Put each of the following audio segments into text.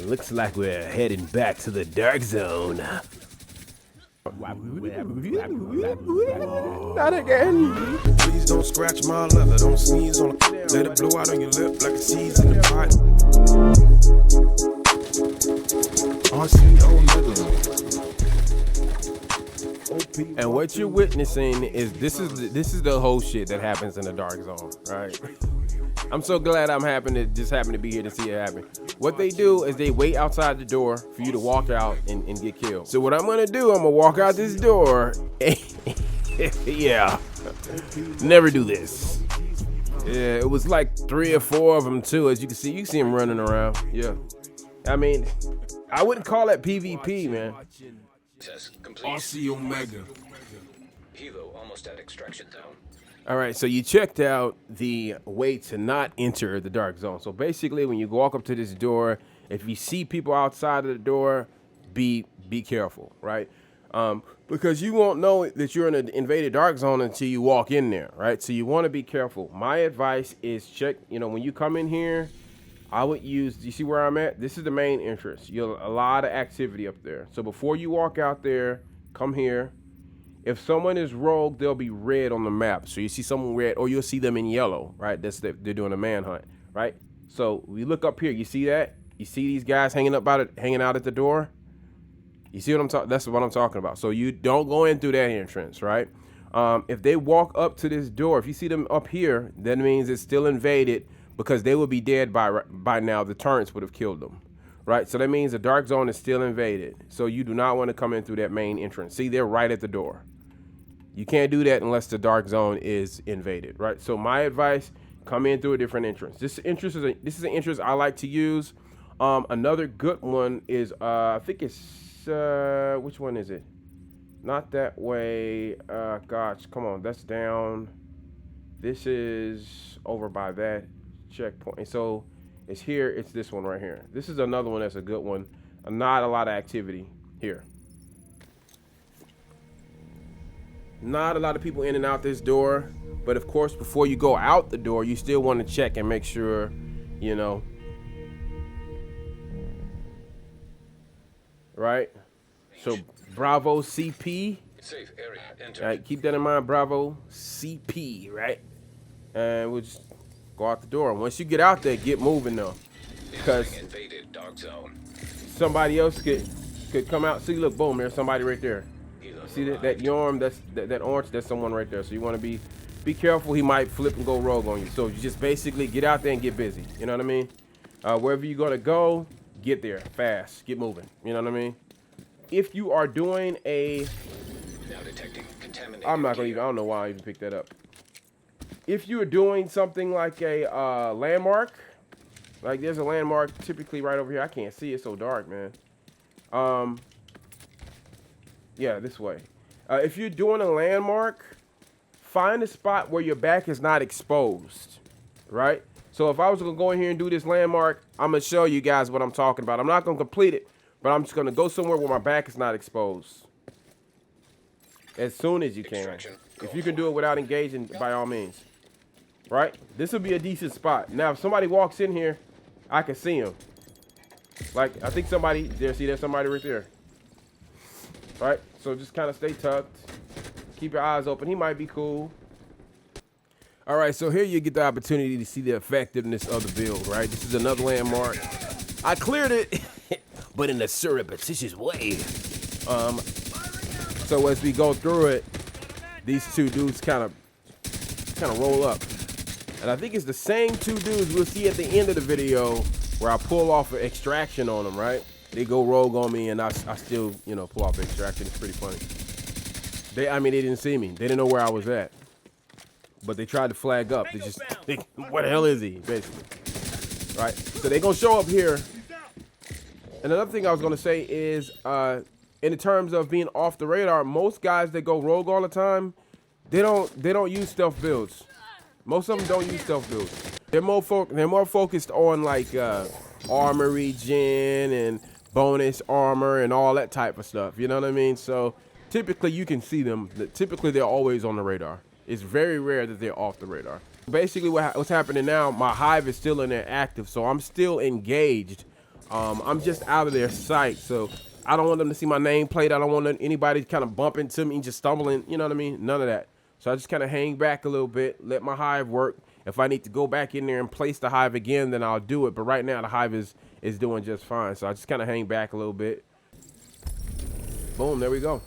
Looks like we're heading back to the dark zone. Not again. Please don't scratch my leather, don't sneeze on it. Let it blow out on your lip like a seeds in the pot. RCO nigga. And what you're witnessing is this is the whole shit that happens in the dark zone, right? I'm so glad just happen to be here to see it happen. What they do is they wait outside the door for you to walk out and get killed. So what I'm gonna do, I'm gonna walk out this door. Yeah, never do this. Yeah, it was like 3 or 4 of them too. As you can see them running around. Yeah, I mean, I wouldn't call that PvP, man. RC Omega. Hilo almost at extraction zone. All right, so you checked out the way to not enter the dark zone. So basically, when you walk up to this door, if you see people outside of the door, be careful, right? Because you won't know that you're in an invaded dark zone until you walk in there, right? So you want to be careful. My advice is check, when you come in here, I would use, you see where I'm at? This is the main entrance. You have a lot of activity up there. So before you walk out there, come here. If someone is rogue, they'll be red on the map. So you see someone red, or you'll see them in yellow, right? They're doing a manhunt, right? So we look up here. You see that? You see these guys hanging out at the door? You see what I'm talking? That's what I'm talking about. So you don't go in through that entrance, right? If they walk up to this door, if you see them up here, that means it's still invaded because they will be dead by now. The turrets would have killed them, right? So that means the dark zone is still invaded. So you do not want to come in through that main entrance. See, they're right at the door. You can't do that unless the dark zone is invaded, right? So my advice, come in through a different entrance. This is an entrance I like to use. Another good one is, I think it's, which one is it? Not that way. Gosh, come on, that's down. This is over by that checkpoint. And so it's here, it's this one right here. This is another one that's a good one. Not a lot of activity here. Not a lot of people in and out this door, but of course, before you go out the door, you still want to check and make sure, right? So Bravo CP. Safe area entered. All right, keep that in mind, Bravo CP, right? And we'll just go out the door. Once you get out there, get moving though, because Invaded dark zone. somebody else could come out. See, look, boom, there's somebody right there. See that Yorm, that orange, that's someone right there. So you want to be careful. He might flip and go rogue on you. So you just basically get out there and get busy. You know what I mean? Wherever you're gonna go, get there fast. Get moving. You know what I mean? If you are doing a, Now detecting contaminated. I don't know why I even picked that up. If you are doing something like a landmark, like there's a landmark typically right over here. I can't see it, so dark, man. Yeah, this way. If you're doing a landmark, find a spot where your back is not exposed, right? So if I was gonna go in here and do this landmark, I'm gonna show you guys what I'm talking about. I'm not gonna complete it, but I'm just gonna go somewhere where my back is not exposed. As soon as you can. If you can do it without engaging, by all means. Right? This would be a decent spot. Now, if somebody walks in here, I can see him. Like, I think somebody, there's somebody right there. Right? So just kind of stay tucked. Keep your eyes open. He might be cool. All right, so here you get the opportunity to see the effectiveness of the build, right? This is another landmark. I cleared it, but in a surreptitious way. So as we go through it, these two dudes kind of roll up. And I think it's the same two dudes we'll see at the end of the video where I pull off an extraction on them, right? They go rogue on me and I still, pull off an extraction. It's pretty funny. They didn't see me. They didn't know where I was at. But they tried to flag up. They just think, where the hell is he, basically? Right? So they gonna show up here. And another thing I was gonna say is, in terms of being off the radar, most guys that go rogue all the time, they don't use stealth builds. Most of them don't use stealth builds. They're more focused on like armor regen and bonus armor and all that type of stuff. You know what I mean? So typically you can see them. Typically they're always on the radar. It's very rare that they're off the radar. Basically what's happening now, my hive is still in there active, so I'm still engaged. I'm just out of their sight, so I don't want them to see my nameplate. I don't want anybody kind of bump into me, just stumbling. You know what I mean? None of that. So I just kind of hang back a little bit, let my hive work. If I need to go back in there and place the hive again, then I'll do it. But right now the hive is doing just fine. So I just kind of hang back a little bit. Boom, there we go.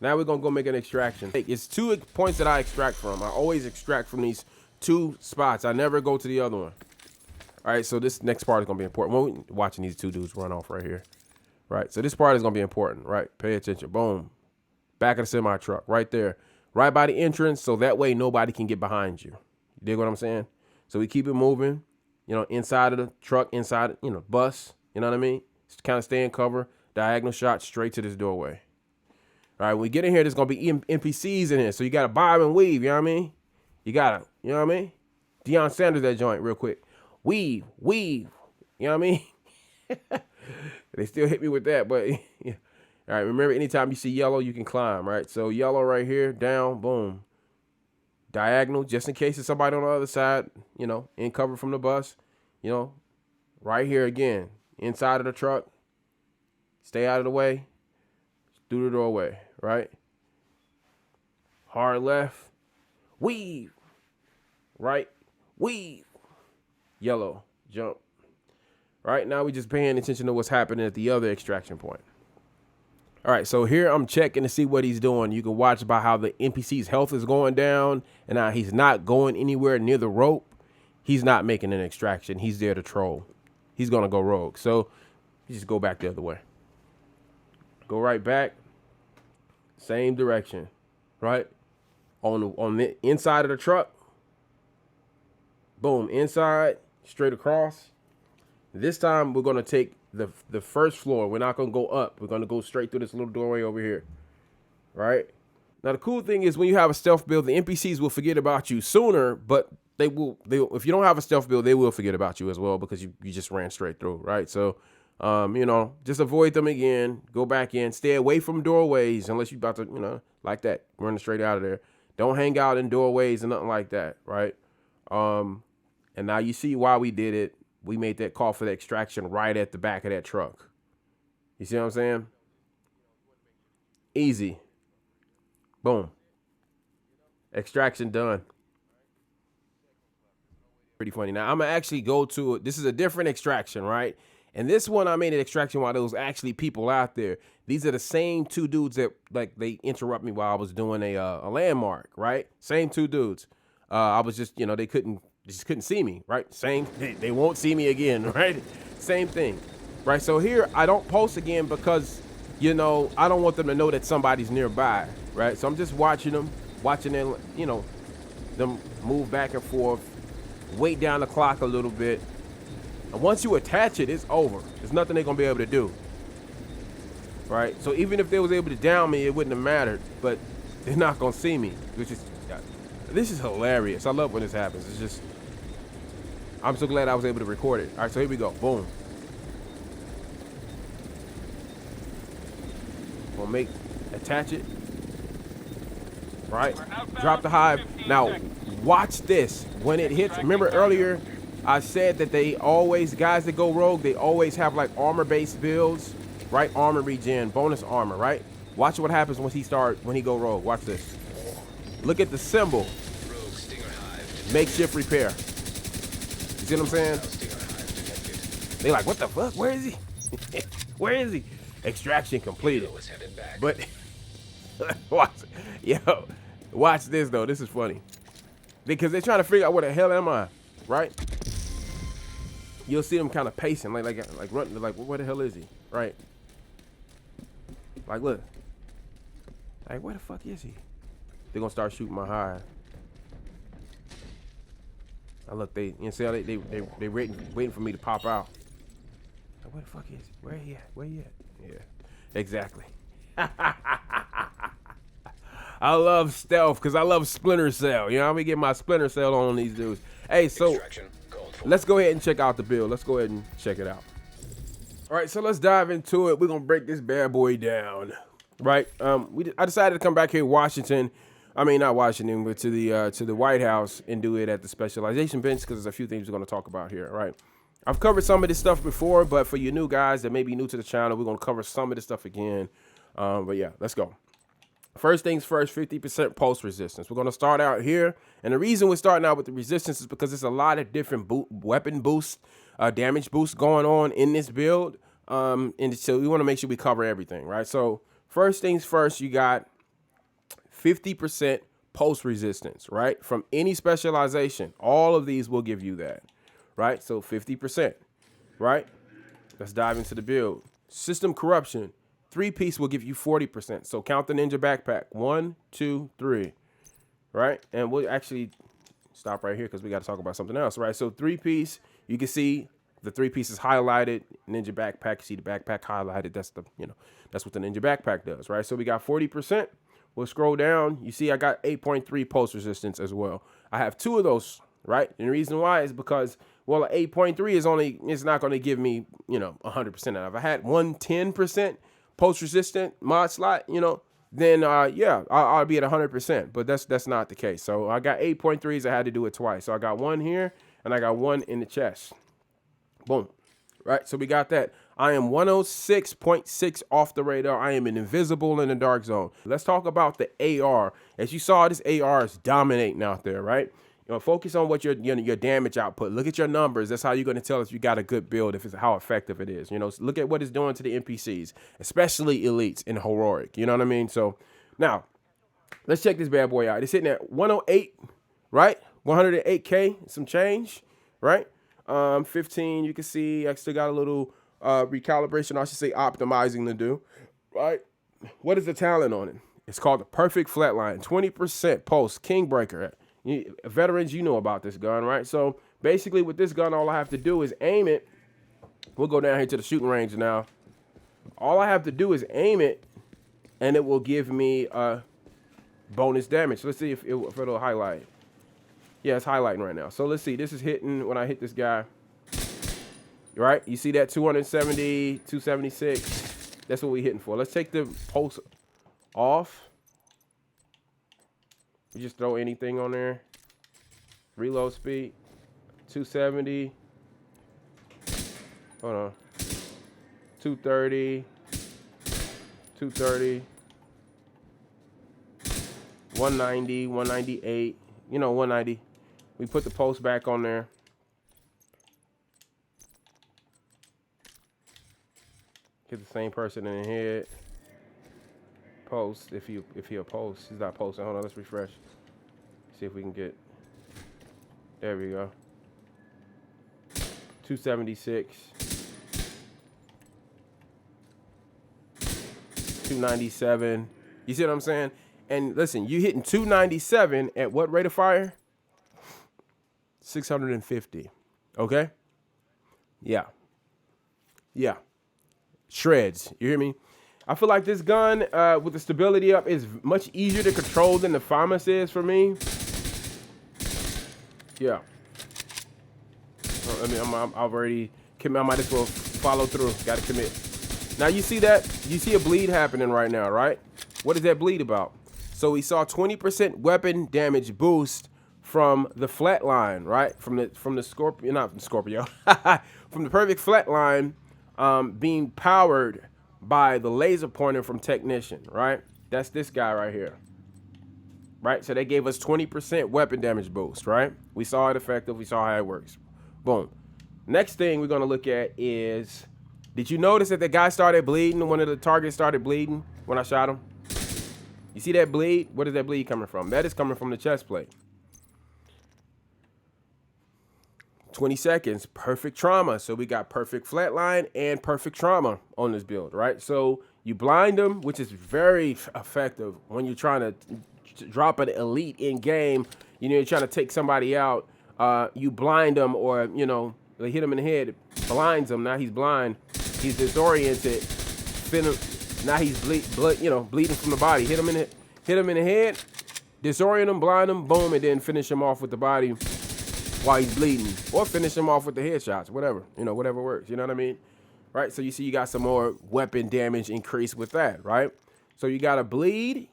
Now we're gonna go make an extraction. It's 2 points that I extract from. I always extract from these 2 spots. I never go to the other one. All right, so this next part is gonna be important. We're watching these 2 dudes run off right here. Right, so this part is gonna be important, right? Pay attention, boom. Back of the semi truck, right there. Right by the entrance, so that way nobody can get behind you. You dig what I'm saying? So we keep it moving, you know, inside of the truck, inside, you know, bus, you know what I mean? Just kind of stay in cover, diagonal shot straight to this doorway. All right, when we get in here, there's going to be NPCs in here. So you got to bob and weave, you know what I mean? You got to, you know what I mean? Deion Sanders, that joint real quick. Weave, you know what I mean? They still hit me with that, but yeah. All right, remember, anytime you see yellow, you can climb, right? So yellow right here, down, boom. Diagonal, just in case there's somebody on the other side, you know, in cover from the bus. You know, right here again, inside of the truck. Stay out of the way. Through the doorway, right? Hard left. Weave. Right. Weave. Yellow. Jump. Right, now we just paying attention to what's happening at the other extraction point. All right, so here I'm checking to see what he's doing. You can watch by how the NPC's health is going down, and now he's not going anywhere near the rope. He's not making an extraction. He's there to troll. He's gonna go rogue. So you just go back the other way. Go right back. Same direction, right? On the inside of the truck. Boom, inside, straight across. This time we're gonna take the first floor. We're not gonna go up. We're gonna go straight through this little doorway over here, right? Now the cool thing is when you have a stealth build, the NPCs will forget about you sooner, but they will if you don't have a stealth build, they will forget about you as well because you just ran straight through, right? So you know, just avoid them again. Go back in. Stay away from doorways unless you're about to, you know, like that, running straight out of there. Don't hang out in doorways and nothing like that, right? And now you see why we did it. We made that call for the extraction right at the back of that truck. You see what I'm saying? Easy. Boom. Extraction done. Pretty funny. Now, I'm going to actually go to it. This is a different extraction, right? And this one, I made an extraction while there was actually people out there. These are the same 2 dudes that, like, they interrupt me while I was doing a landmark, right? Same 2 dudes. I was just, you know, they just couldn't see me, right? Same, they won't see me again, right? Same thing, right? So here, I don't post again because, you know, I don't want them to know that somebody's nearby, right? So I'm just watching them, you know, them move back and forth, wait down the clock a little bit. And once you attach it, it's over. There's nothing they're gonna be able to do, right? So even if they was able to down me, it wouldn't have mattered, but they're not gonna see me, which is, this is hilarious. I love when this happens. It's just, I'm so glad I was able to record it. All right, so here we go. Boom. We'll attach it. Right? Drop the hive. Now, watch this. When it hits, remember earlier, I said that they always, guys that go rogue, they always have like armor-based builds, right? Armor regen, bonus armor, right? Watch what happens when he go rogue. Watch this. Look at the symbol. Rogue Stinger Hive. Makeshift repair. You see what I'm saying? Stinger Hive detected. They like, what the fuck? Where is he? Where is he? Extraction completed. Was headed back. But watch this though. This is funny because they're trying to figure out where the hell am I, right? You'll see them kind of pacing, like running, like where the hell is he, right? Like look, like where the fuck is he? They're gonna start shooting my hive. I look, they waiting for me to pop out. Like, where the fuck is he? Where he at? Where he at? Yeah, exactly. I love stealth because I love Splinter Cell. You know, I'm gonna get my Splinter Cell on these dudes. Hey, so let's go ahead and check out the build. Let's go ahead and check it out. All right, so let's dive into it. We're gonna break this bad boy down, right? I decided to come back here to Washington. I mean, not Washington, but to the White House and do it at the specialization bench because there's a few things we're gonna talk about here, right? I've covered some of this stuff before, but for you new guys that may be new to the channel, we're going to cover some of this stuff again. But yeah, let's go. First things first, 50% pulse resistance. We're going to start out here. And the reason we're starting out with the resistance is because there's a lot of different weapon boosts, damage boosts going on in this build. And so we want to make sure we cover everything, right? So first things first, you got 50% pulse resistance, right? From any specialization. All of these will give you that, right? So 50%, right? Let's dive into the build. System corruption. 3-piece will give you 40%. So count the ninja backpack. 1, 2, 3. Right? And we'll actually stop right here because we got to talk about something else. Right? So 3-piece, you can see the 3-piece is highlighted. Ninja backpack, you see the backpack highlighted. That's the, that's what the ninja backpack does. Right? So we got 40%. We'll scroll down. You see I got 8.3 pulse resistance as well. I have 2 of those. Right? And the reason why is because, well, 8.3 it's not going to give me, 100%. Now, if I had 110% pulse resistant mod slot, then yeah, I'll be at 100%, but that's not the case. So I got 8.3s. I had to do it twice. So I got 1 here and I got 1 in the chest. Boom. Right. So we got that. I am 106.6 off the radar. I am an invisible in the dark zone. Let's talk about the AR. As you saw, this AR is dominating out there, right? Focus on what your damage output. Look at your numbers. That's how you're going to tell if you got a good build, if it's how effective it is. Look at what it's doing to the NPCs, especially elites in heroic. You know what I mean? So now let's check this bad boy out. It's hitting at 108, right? 108K, some change, right? 15, you can see I still got a little recalibration. I should say optimizing to do, right? What is the talent on it? It's called the Perfect Flatline, 20% pulse, Kingbreaker. Veterans, you know about this gun, right? So basically with this gun, all I have to do is aim it. We'll go down here to the shooting range now. All I have to do is aim it, and it will give me bonus damage. Let's see if it'll highlight. Yeah, it's highlighting right now. So let's see. This is hitting when I hit this guy. Right? You see that 270, 276? That's what we're hitting for. Let's take the pulse off. You just throw anything on there. Reload speed, 270. Hold on. 230. 230. 190, 198. 190. We put the pulse back on there. Hit the same person in the head. Post if he'll post. He's not posting. Hold on, let's refresh. See if we can get. There we go. 276. 297. You see what I'm saying? And listen, you hitting 297 at what rate of fire? 650. Okay? Yeah. Yeah. Shreds. You hear me? I feel like this gun, with the stability up, is much easier to control than the FAMAS is for me. Yeah. I've already committed. I might as well follow through. Got to commit. Now you see that? You see a bleed happening right now, right? What is that bleed about? So we saw 20% weapon damage boost from the flatline, right? From the Scorpio, not from Scorpio, from the Perfect Flatline, being powered by the laser pointer from Technician, right? That's this guy right here, right? So they gave us 20% weapon damage boost, right? We saw it effective. We saw how it works. Boom. Next thing we're going to look at is, did you notice that the guy started bleeding? One of the targets started bleeding when I shot him. You see that bleed? Where is that bleed coming from? That is coming from the chest plate. 20 seconds, perfect trauma. So we got perfect flatline and perfect trauma on this build, right? So you blind them, which is very effective when you're trying to drop an elite in game. You're trying to take somebody out. You blind them, or they hit him in the head, blinds him. Now he's blind. He's disoriented. Now he's bleeding from the body. Hit him in the head, disorient him, blind him, boom, and then finish him off with the body while he's bleeding, or finish him off with the headshots, whatever, whatever works. You know what I mean? Right? So you see you got some more weapon damage increase with that, right? So you got a bleed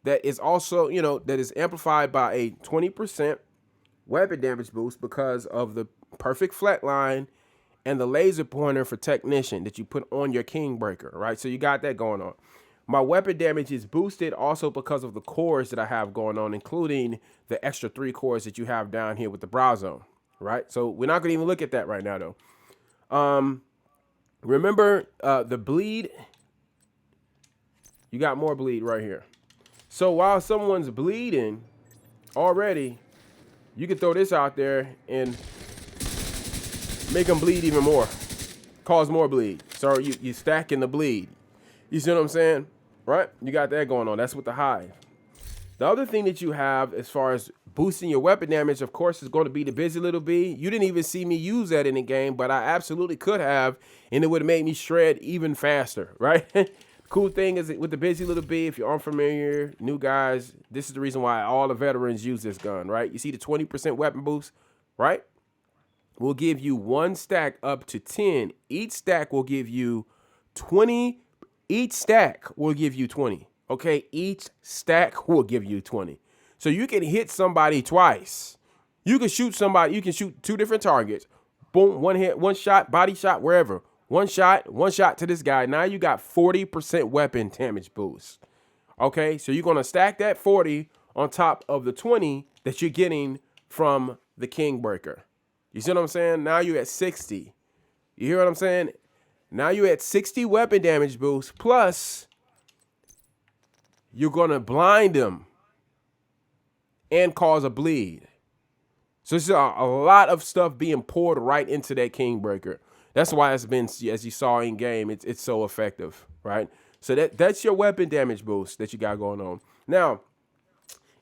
that is also, that is amplified by a 20% weapon damage boost because of the perfect flatline and the laser pointer for technician that you put on your Kingbreaker, right? So you got that going on. My weapon damage is boosted also because of the cores that I have going on, including the extra 3 cores that you have down here with the brow zone, right? So we're not going to even look at that right now, though. Remember the bleed? You got more bleed right here. So while someone's bleeding already, you can throw this out there and make them bleed even more, cause more bleed. So you stacking the bleed. You see what I'm saying? Right? You got that going on. That's with the hive. The other thing that you have as far as boosting your weapon damage, of course, is going to be the busy little bee. You didn't even see me use that in the game, but I absolutely could have, and it would have made me shred even faster, right? Cool thing is with the busy little bee, if you're unfamiliar, new guys, this is the reason why all the veterans use this gun, right? You see the 20% weapon boost, right? Will give you 1 stack up to 10. Each stack will give you 20. Each stack will give you 20. Okay, each stack will give you 20. So you can hit somebody twice. You can shoot somebody. You can shoot 2 different targets. Boom, 1 hit, 1 shot, body shot, wherever. 1 shot to this guy. Now you got 40% weapon damage boost. Okay, so you're gonna stack that 40 on top of the 20 that you're getting from the Kingbreaker. You see what I'm saying? Now you're at 60. You hear what I'm saying? Now you're at 60 weapon damage boost, plus you're going to blind them and cause a bleed. So there's a lot of stuff being poured right into that Kingbreaker. That's why it's been, as you saw in game, it's so effective, right? So that's your weapon damage boost that you got going on. Now,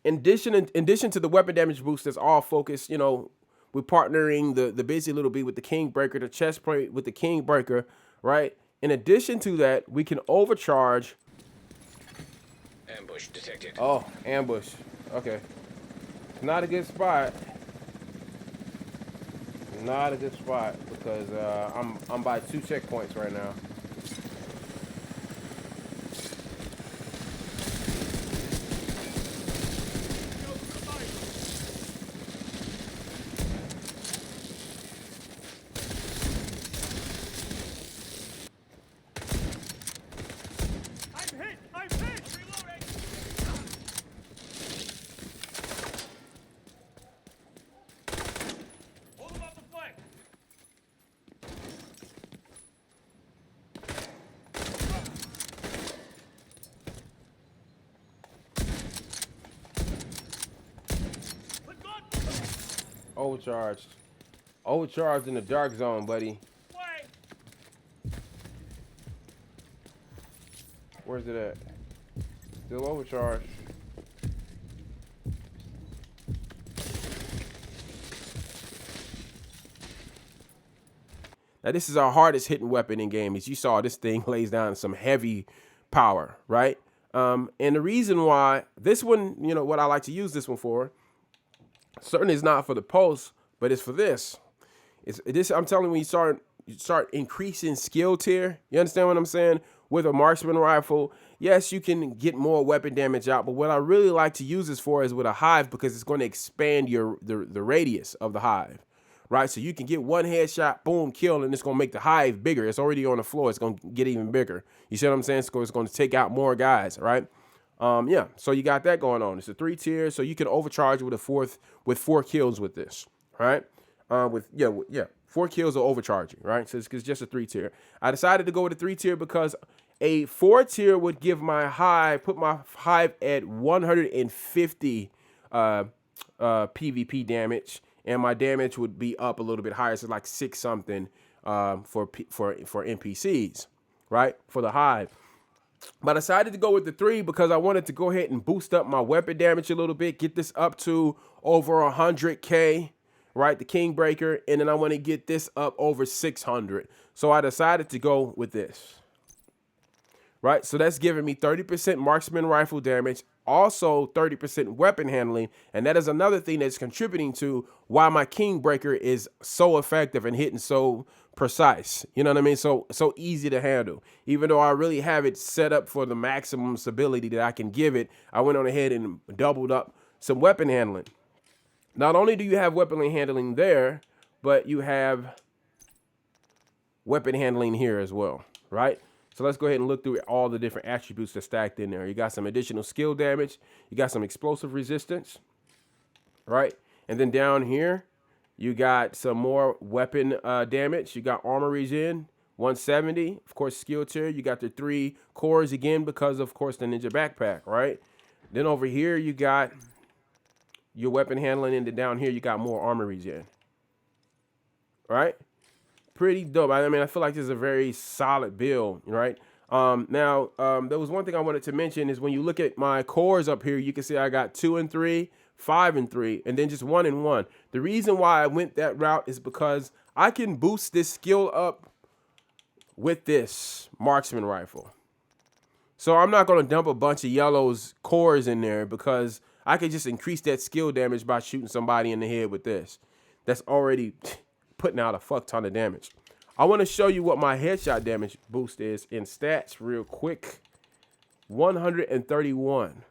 in addition to the weapon damage boost that's all focused, you know, we're partnering the busy little bee with the Kingbreaker, the chest plate with the Kingbreaker, right? In addition to that, we can overcharge. Ambush detected. Oh, ambush. Okay. Not a good spot. Not a good spot because I'm by 2 checkpoints right now. Overcharged. Overcharged in the dark zone, buddy. Where's it at? Still overcharged. Now this is our hardest hitting weapon in game. As you saw, this thing lays down some heavy power, right? And the reason why this one, you know, what I like to use this one for, certainly is not for the pulse, but it's for this. It's this. I'm telling you, when you start increasing skill tier, you understand what I'm saying? With a marksman rifle, yes, you can get more weapon damage out, but what I really like to use this for is with a hive, because it's going to expand the radius of the hive, right? So you can get 1 headshot, boom, kill, and it's going to make the hive bigger. It's already on the floor. It's going to get even bigger. You see what I'm saying? It's going to take out more guys, right? Yeah, so you got that going on. It's a 3 tier, so you can overcharge with with 4 kills with this, right? 4 kills are overcharging, right? So it's just a 3 tier. I decided to go with a 3 tier because a 4 tier would give my hive, put my hive at 150 PvP damage, and my damage would be up a little bit higher, so like 6 something for NPCs, right? For the hive. But I decided to go with the 3 because I wanted to go ahead and boost up my weapon damage a little bit, get this up to over 100K, right? The Kingbreaker, and then I want to get this up over 600. So I decided to go with this, right? So that's giving me 30% marksman rifle damage, also 30% weapon handling, and that is another thing that's contributing to why my Kingbreaker is so effective and hitting so precise. You know what I mean? So easy to handle. Even though I really have it set up for the maximum stability that I can give it, I went on ahead and doubled up some weapon handling. Not only do you have weapon handling there, but you have weapon handling here as well, right? So let's go ahead and look through all the different attributes that's stacked in there. You got some additional skill damage. You got some explosive resistance, right? And then down here, you got some more weapon damage. You got armor regen, 170. Of course, skill tier. You got the 3 cores again because, of course, the ninja backpack, right? Then over here, you got your weapon handling. And then down here, you got more armor regen, right? Pretty dope. I mean, I feel like this is a very solid build, right? Now, there was one thing I wanted to mention is when you look at my cores up here, you can see I got 2 and 3, 5 and 3, and then just 1 and 1. The reason why I went that route is because I can boost this skill up with this marksman rifle. So I'm not going to dump a bunch of yellows cores in there because I could just increase that skill damage by shooting somebody in the head with this. That's already putting out a fuck ton of damage. I want to show you what my headshot damage boost is in stats real quick. 131.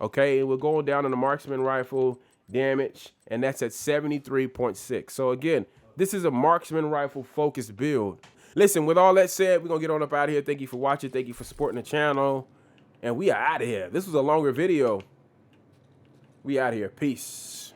Okay, and we're going down on the marksman rifle damage, and that's at 73.6. So again, this is a marksman rifle focused build. Listen, with all that said, we're gonna get on up out of here. Thank you for watching. Thank you for supporting the channel, and we are out of here. This was a longer video. We out of here. Peace.